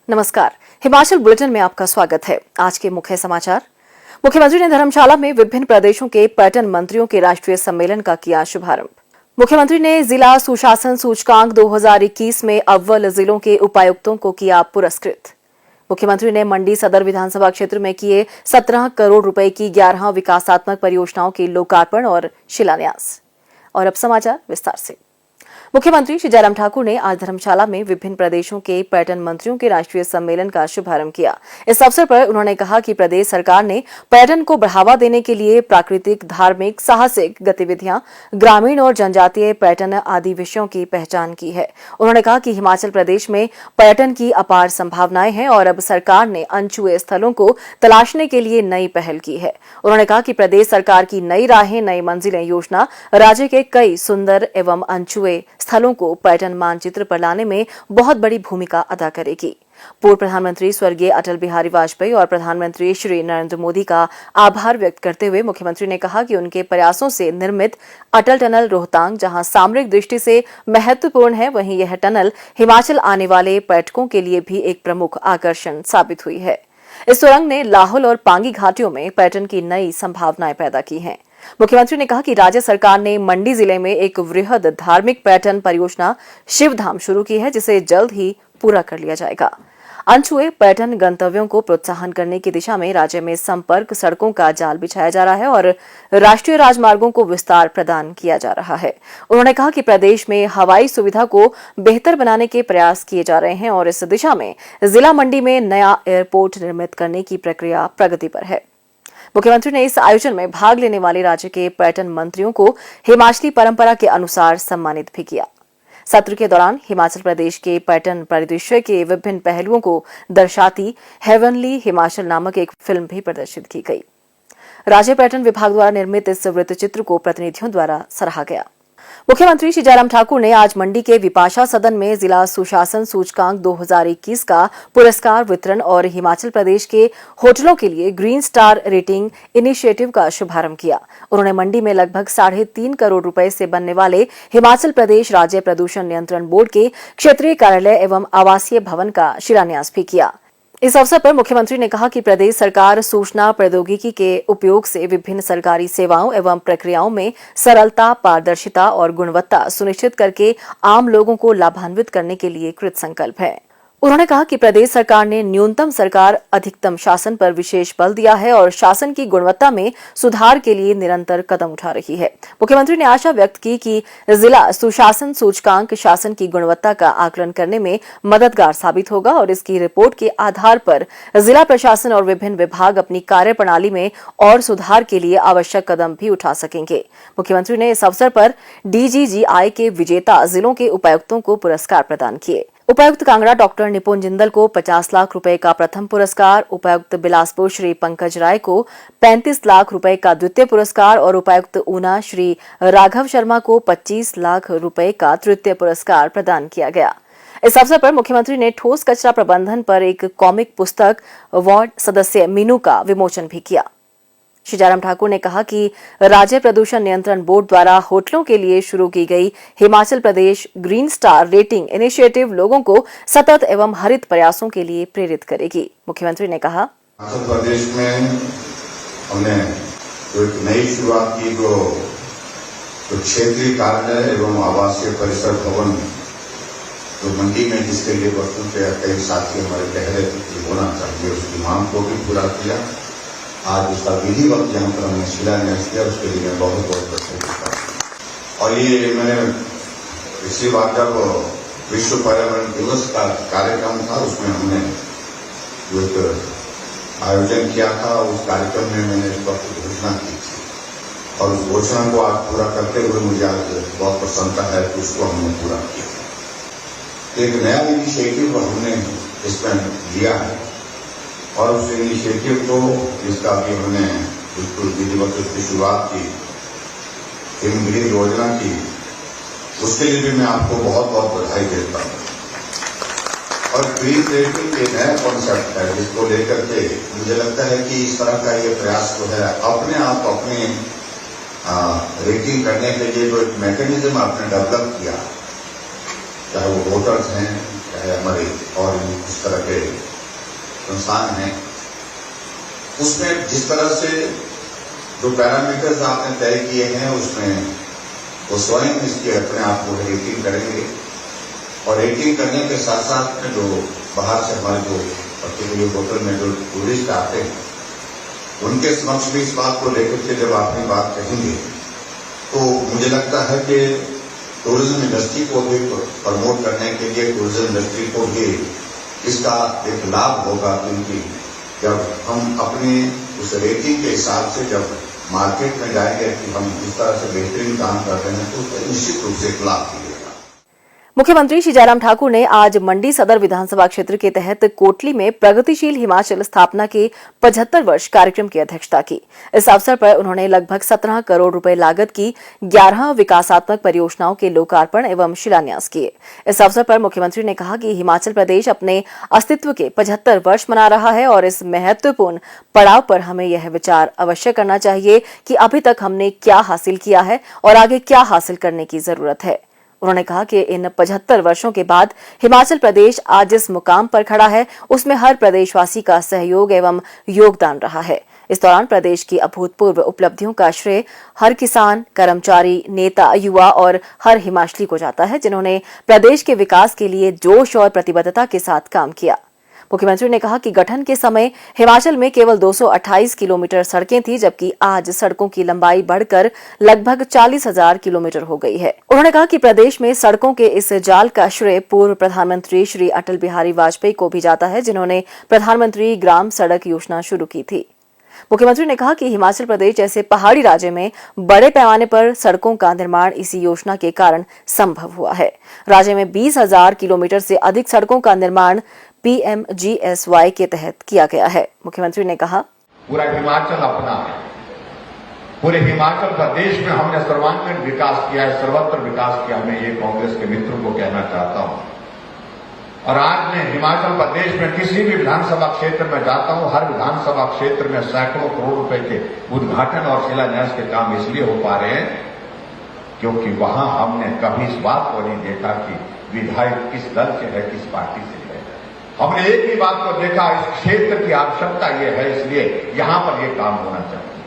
नमस्कार, हिमाचल बुलेटिन में आपका स्वागत है। आज के मुख्य समाचार। मुख्यमंत्री ने धर्मशाला में विभिन्न प्रदेशों के पर्यटन मंत्रियों के राष्ट्रीय सम्मेलन का किया शुभारंभ। मुख्यमंत्री ने जिला सुशासन सूचकांक 2021 में अव्वल जिलों के उपायुक्तों को किया पुरस्कृत। मुख्यमंत्री ने मंडी सदर विधानसभा क्षेत्र में किए 17 करोड़ रुपए की 11 विकासात्मक परियोजनाओं के लोकार्पण और शिलान्यास। और अब समाचार विस्तार से। मुख्यमंत्री श्री जयराम ठाकुर ने आज धर्मशाला में विभिन्न प्रदेशों के पर्यटन मंत्रियों के राष्ट्रीय सम्मेलन का शुभारंभ किया। इस अवसर पर उन्होंने कहा कि प्रदेश सरकार ने पर्यटन को बढ़ावा देने के लिए प्राकृतिक, धार्मिक, साहसिक गतिविधियां, ग्रामीण और जनजातीय पर्यटन आदि विषयों की पहचान की है। उन्होंने कहा कि हिमाचल प्रदेश में पर्यटन की अपार संभावनाएं हैं और अब सरकार ने अनछुए स्थलों को तलाशने के लिए नई पहल की है। उन्होंने कहा कि प्रदेश सरकार की नई राहें, नई मंजिलें योजना राज्य के कई सुंदर एवं अनछुए स्थलों को पर्यटन मानचित्र पर लाने में बहुत बड़ी भूमिका अदा करेगी। पूर्व प्रधानमंत्री स्वर्गीय अटल बिहारी वाजपेयी और प्रधानमंत्री श्री नरेंद्र मोदी का आभार व्यक्त करते हुए मुख्यमंत्री ने कहा कि उनके प्रयासों से निर्मित अटल टनल रोहतांग जहां सामरिक दृष्टि से महत्वपूर्ण है, वहीं यह टनल हिमाचल आने वाले पर्यटकों के लिए भी एक प्रमुख आकर्षण साबित हुई है। इस सुरंग ने लाहौल और पांगी घाटियों में पर्यटन की नई संभावनाएं पैदा की हैं। मुख्यमंत्री ने कहा कि राज्य सरकार ने मंडी जिले में एक वृहद धार्मिक पर्यटन परियोजना शिवधाम शुरू की है, जिसे जल्द ही पूरा कर लिया जाएगा। अनछुए पर्यटन गंतव्यों को प्रोत्साहन करने की दिशा में राज्य में संपर्क सड़कों का जाल बिछाया जा रहा है और राष्ट्रीय राजमार्गों को विस्तार प्रदान किया जा रहा है। उन्होंने कहा कि प्रदेश में हवाई सुविधा को बेहतर बनाने के प्रयास किए जा रहे हैं और इस दिशा में जिला मंडी में नया एयरपोर्ट निर्मित करने की प्रक्रिया प्रगति पर है। मुख्यमंत्री ने इस आयोजन में भाग लेने वाले राज्य के पर्यटन मंत्रियों को हिमाचली परंपरा के अनुसार सम्मानित भी किया। सत्र के दौरान हिमाचल प्रदेश के पर्यटन परिदृश्य के विभिन्न पहलुओं को दर्शाती हेवनली हिमाचल नामक एक फिल्म भी प्रदर्शित की गई। राज्य पर्यटन विभाग द्वारा निर्मित इस वृत्तचित्र को प्रतिनिधियों द्वारा सराहा गया। मुख्यमंत्री श्री जयराम ठाकुर ने आज मंडी के विपाशा सदन में जिला सुशासन सूचकांक 2021 का पुरस्कार वितरण और हिमाचल प्रदेश के होटलों के लिए ग्रीन स्टार रेटिंग इनिशिएटिव का शुभारंभ किया। उन्होंने मंडी में लगभग 3.5 करोड़ रुपए से बनने वाले हिमाचल प्रदेश राज्य प्रदूषण नियंत्रण बोर्ड के क्षेत्रीय कार्यालय एवं आवासीय भवन का शिलान्यास भी किया। इस अवसर पर मुख्यमंत्री ने कहा कि प्रदेश सरकार सूचना प्रौद्योगिकी के उपयोग से विभिन्न सरकारी सेवाओं एवं प्रक्रियाओं में सरलता, पारदर्शिता और गुणवत्ता सुनिश्चित करके आम लोगों को लाभान्वित करने के लिए कृत संकल्प है। उन्होंने कहा कि प्रदेश सरकार ने न्यूनतम सरकार अधिकतम शासन पर विशेष बल दिया है और शासन की गुणवत्ता में सुधार के लिए निरंतर कदम उठा रही है। मुख्यमंत्री ने आशा व्यक्त की कि जिला सुशासन सूचकांक शासन की गुणवत्ता का आकलन करने में मददगार साबित होगा और इसकी रिपोर्ट के आधार पर जिला प्रशासन और विभिन्न विभाग अपनी कार्यप्रणाली में और सुधार के लिए आवश्यक कदम भी उठा सकेंगे। मुख्यमंत्री ने इस अवसर पर DGGI के विजेता जिलों के उपायुक्तों को पुरस्कार प्रदान किए। उपायुक्त कांगड़ा डॉक्टर निपुण जिंदल को 50 लाख रुपए का प्रथम पुरस्कार, उपायुक्त बिलासपुर श्री पंकज राय को 35 लाख रुपए का द्वितीय पुरस्कार और उपायुक्त ऊना श्री राघव शर्मा को 25 लाख रुपए का तृतीय पुरस्कार प्रदान किया गया। इस अवसर पर मुख्यमंत्री ने ठोस कचरा प्रबंधन पर एक कॉमिक पुस्तक वार्ड सदस्य मीनू का विमोचन भी किया। श्री जयराम ठाकुर ने कहा कि राज्य प्रदूषण नियंत्रण बोर्ड द्वारा होटलों के लिए शुरू की गई Himachal Pradesh green star rating initiative लोगों को सतत एवं हरित प्रयासों के लिए प्रेरित करेगी। मुख्यमंत्री ने कहा, हिमाचल प्रदेश में हमने एक नई शुरुआत की जो क्षेत्रीय कार्यालय एवं आवासीय परिसर भवन जो मंडी में, जिसके लिए वर्षों से कई साथी हमारे कह रहे थे होना चाहिए, उसकी मांग को भी पूरा किया। आज उसका विधिवत जहां पर हमने शिलान्यास किया, उसके लिए मैं बहुत बहुत प्रसन्न। और ये मैंने पिछली बार जब विश्व पर्यावरण दिवस का कार्यक्रम था, उसमें हमने एक आयोजन किया था। उस कार्यक्रम में मैंने इस वक्त घोषणा की थी और उस घोषणा को आज पूरा करते हुए मुझे आज बहुत प्रसन्नता है कि उसको हमने पूरा किया। एक नया इनिशिएटिव हमने इसमें लिया है और उस इनिशिएटिव को, जिसका भी हमने बिल्कुल विधिवत की शुरुआत की, हिमगिरी योजना की, उसके लिए भी मैं आपको बहुत बहुत बधाई देता हूं। और ग्रीन रेटिंग एक नया कॉन्सेप्ट है जिसको लेकर के मुझे लगता है कि इस तरह का ये प्रयास जो है अपने आप अपने रेटिंग करने के लिए जो एक मैकेनिज्म आपने डेवलप किया, चाहे वो वोटर्स हैं, है हमारे और इस तरह के संस्थान हैं, उसमें जिस तरह से जो पैरामीटर्स आपने तय किए हैं उसमें वो स्वयं इसकी अपने आप को रेटिंग करेंगे और रेटिंग करने के साथ साथ में जो बाहर से हमारे जो पर्टिकुलर होटल में जो टूरिस्ट आते हैं उनके समक्ष भी इस बात को लेकर के जब अपनी बात कहेंगे तो मुझे लगता है कि टूरिज्म इंडस्ट्री को भी प्रमोट करने के लिए टूरिज्म इंडस्ट्री को भी इसका एक लाभ होगा, क्योंकि जब हम अपनी उस रेटिंग के हिसाब से जब मार्केट में जाएंगे कि हम इस तरह से बेहतरीन काम कर रहे हैं तो उसका निश्चित रूप से एक लाभ मिलेगा। मुख्यमंत्री श्री जयराम ठाकुर ने आज मंडी सदर विधानसभा क्षेत्र के तहत कोटली में प्रगतिशील हिमाचल स्थापना के 75 वर्ष कार्यक्रम की अध्यक्षता की। इस अवसर पर उन्होंने लगभग 17 करोड़ रुपए लागत की 11 विकासात्मक परियोजनाओं के लोकार्पण एवं शिलान्यास किए। इस अवसर पर मुख्यमंत्री ने कहा कि हिमाचल प्रदेश अपने अस्तित्व के 75 वर्ष मना रहा है और इस महत्वपूर्ण पड़ाव पर हमें यह विचार अवश्य करना चाहिए कि अभी तक हमने क्या हासिल किया है और आगे क्या हासिल करने की जरूरत है। उन्होंने कहा कि इन 75 वर्षों के बाद हिमाचल प्रदेश आज जिस मुकाम पर खड़ा है उसमें हर प्रदेशवासी का सहयोग एवं योगदान रहा है। इस दौरान प्रदेश की अभूतपूर्व उपलब्धियों का श्रेय हर किसान, कर्मचारी, नेता, युवा और हर हिमाचली को जाता है जिन्होंने प्रदेश के विकास के लिए जोश और प्रतिबद्धता के साथ काम किया। मुख्यमंत्री ने कहा कि गठन के समय हिमाचल में केवल 228 किलोमीटर सड़कें थी, जबकि आज सड़कों की लंबाई बढ़कर लगभग 40,000 किलोमीटर हो गई है। उन्होंने कहा कि प्रदेश में सड़कों के इस जाल का श्रेय पूर्व प्रधानमंत्री श्री अटल बिहारी वाजपेयी को भी जाता है, जिन्होंने प्रधानमंत्री ग्राम सड़क योजना शुरू की थी। मुख्यमंत्री ने कहा कि हिमाचल प्रदेश जैसे पहाड़ी राज्य में बड़े पैमाने पर सड़कों का निर्माण इसी योजना के कारण संभव हुआ है। राज्य में 20,000 किलोमीटर से अधिक सड़कों का निर्माण PMGSY के तहत किया गया है। मुख्यमंत्री ने कहा, पूरा हिमाचल अपना है, पूरे हिमाचल प्रदेश में हमने सर्वांगीण विकास किया है, सर्वत्र विकास किया। मैं ये कांग्रेस के मित्रों को कहना चाहता हूं। और आज मैं हिमाचल प्रदेश में किसी भी विधानसभा क्षेत्र में जाता हूं, हर विधानसभा क्षेत्र में सैकड़ों करोड़ रुपए के उद्घाटन और शिलान्यास के काम इसलिए हो पा रहे हैं क्योंकि वहां हमने कभी इस बात को नहीं देखा कि विधायक किस दल से है, किस पार्टी से है। हमने एक ही बात को देखा, इस क्षेत्र की आवश्यकता ये है, इसलिए यहां पर ये काम होना चाहिए।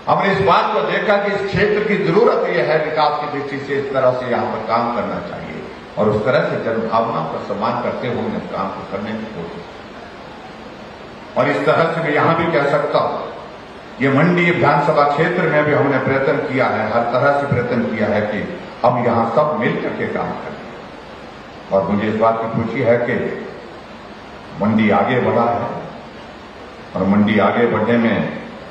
हमने इस बात को देखा कि इस क्षेत्र की जरूरत ये है, विकास की दृष्टि से इस तरह से यहां पर काम करना चाहिए और उस तरह से जनभावना का सम्मान करते हुए हमने काम को करने की कोशिश की। और इस तरह से मैं यहां भी कह सकता हूं, ये मंडी विधानसभा क्षेत्र में भी हमने प्रयत्न किया है, हर तरह से प्रयत्न किया है कि हम यहां सब मिलकर के काम करें। और मुझे इस बात की खुशी है कि मंडी आगे बढ़ा है और मंडी आगे बढ़ने में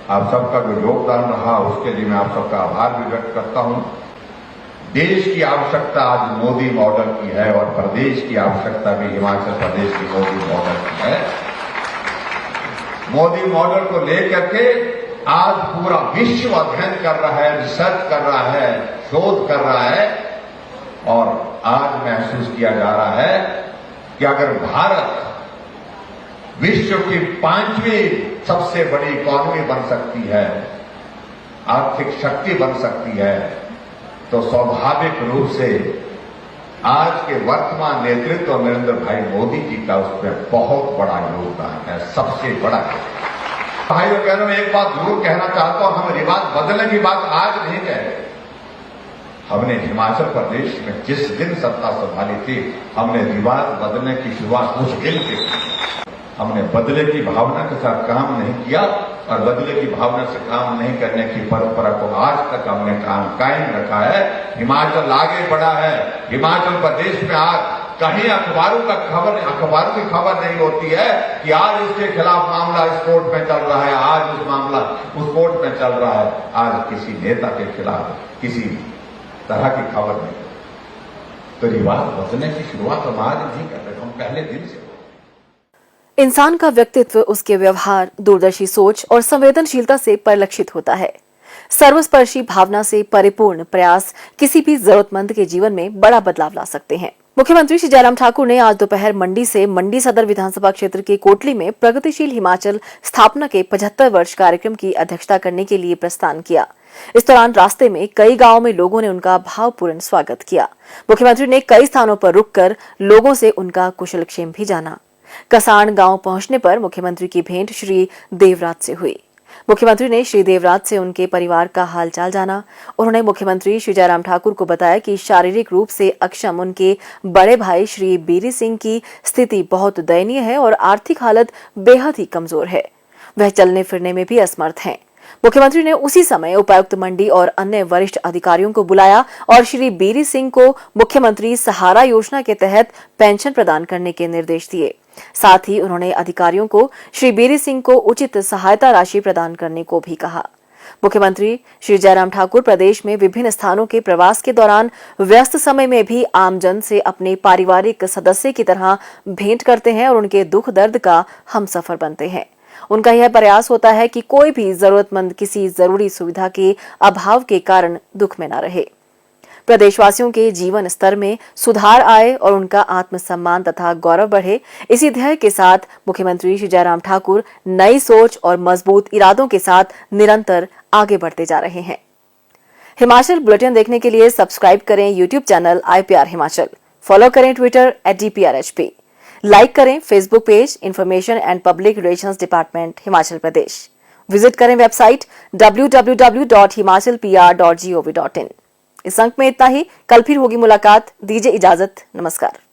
आप सबका जो योगदान रहा उसके लिए मैं आप सबका आभार भी व्यक्त करता हूं। देश की आवश्यकता आज मोदी मॉडल की है और प्रदेश की आवश्यकता भी हिमाचल प्रदेश की मोदी मॉडल की है। मोदी मॉडल को लेकर के आज पूरा विश्व अध्ययन कर रहा है, रिसर्च कर रहा है, शोध कर रहा है और आज महसूस किया जा रहा है कि अगर भारत विश्व की 5वीं सबसे बड़ी इकॉनमी बन सकती है, आर्थिक शक्ति बन सकती है, तो स्वाभाविक रूप से आज के वर्तमान नेतृत्व नरेंद्र भाई मोदी जी का उसमें बहुत बड़ा योगदान है, सबसे बड़ा। भाइयों बहनों, एक बात जरूर कहना चाहता हूं, हम रिवाज बदलने की बात आज नहीं कह रहे। हमने हिमाचल प्रदेश में जिस दिन सत्ता संभाली थी, हमने रिवाज बदलने की शुरुआत उस दिन से की। हमने बदले की भावना के साथ काम नहीं किया और बदले की भावना से काम नहीं करने की परंपरा को आज तक हमने काम कायम रखा है। हिमाचल आगे बढ़ा है। हिमाचल प्रदेश में आज कहीं अखबारों की खबर नहीं होती है कि आज उसके खिलाफ मामला इस कोर्ट में चल रहा है, आज उस मामला उस कोर्ट में चल रहा है। आज किसी नेता के खिलाफ किसी तरह की खबर नहीं। तो रिवाज बदलने की शुरुआत हम आज नहीं कर रहे, हम पहले दिन से। इंसान का व्यक्तित्व उसके व्यवहार, दूरदर्शी सोच और संवेदनशीलता से परिलक्षित होता है। सर्वस्पर्शी भावना से परिपूर्ण प्रयास किसी भी जरूरतमंद के जीवन में बड़ा बदलाव ला सकते हैं। मुख्यमंत्री श्री जयराम ठाकुर ने आज दोपहर मंडी से मंडी सदर विधानसभा क्षेत्र के कोटली में प्रगतिशील हिमाचल स्थापना के 75 वर्ष कार्यक्रम की अध्यक्षता करने के लिए प्रस्थान किया। इस दौरान रास्ते में कई गांवों में लोगों ने उनका भावपूर्ण स्वागत किया। मुख्यमंत्री ने कई स्थानों पर रुककर लोगों से उनका कुशलक्षेम भी जाना। कसाण गांव पहुंचने पर मुख्यमंत्री की भेंट श्री देवराज से हुई। मुख्यमंत्री ने श्री देवराज से उनके परिवार का हालचाल जाना। उन्होंने मुख्यमंत्री श्री जयराम ठाकुर को बताया कि शारीरिक रूप से अक्षम उनके बड़े भाई श्री बीरी सिंह की स्थिति बहुत दयनीय है और आर्थिक हालत बेहद ही कमजोर है। वह चलने फिरने में भी असमर्थ हैं। मुख्यमंत्री ने उसी समय उपायुक्त मंडी और अन्य वरिष्ठ अधिकारियों को बुलाया और श्री बीरी सिंह को मुख्यमंत्री सहारा योजना के तहत पेंशन प्रदान करने के निर्देश दिए। साथ ही उन्होंने अधिकारियों को श्री बीरी सिंह को उचित सहायता राशि प्रदान करने को भी कहा। मुख्यमंत्री श्री जयराम ठाकुर प्रदेश में विभिन्न स्थानों के प्रवास के दौरान व्यस्त समय में भी आमजन से अपने पारिवारिक सदस्य की तरह भेंट करते हैं और उनके दुख दर्द का हमसफर बनते हैं। उनका यह प्रयास होता है कि कोई भी जरूरतमंद किसी जरूरी सुविधा के अभाव के कारण दुख में न रहे। प्रदेशवासियों के जीवन स्तर में सुधार आए और उनका आत्मसम्मान तथा गौरव बढ़े, इसी ध्येय के साथ मुख्यमंत्री श्री जयराम ठाकुर नई सोच और मजबूत इरादों के साथ निरंतर आगे बढ़ते जा रहे हैं। हिमाचल बुलेटिन देखने के लिए सब्सक्राइब करें YouTube channel IPR Himachal, follow करें ट्विटर @DPRHP, लाइक करें Facebook page information and public relations department Himachal Pradesh, visit करें वेबसाइट www.himachalpr.gov.in। इस अंक में इतना ही। कल फिर होगी मुलाकात। दीजिए इजाजत। नमस्कार।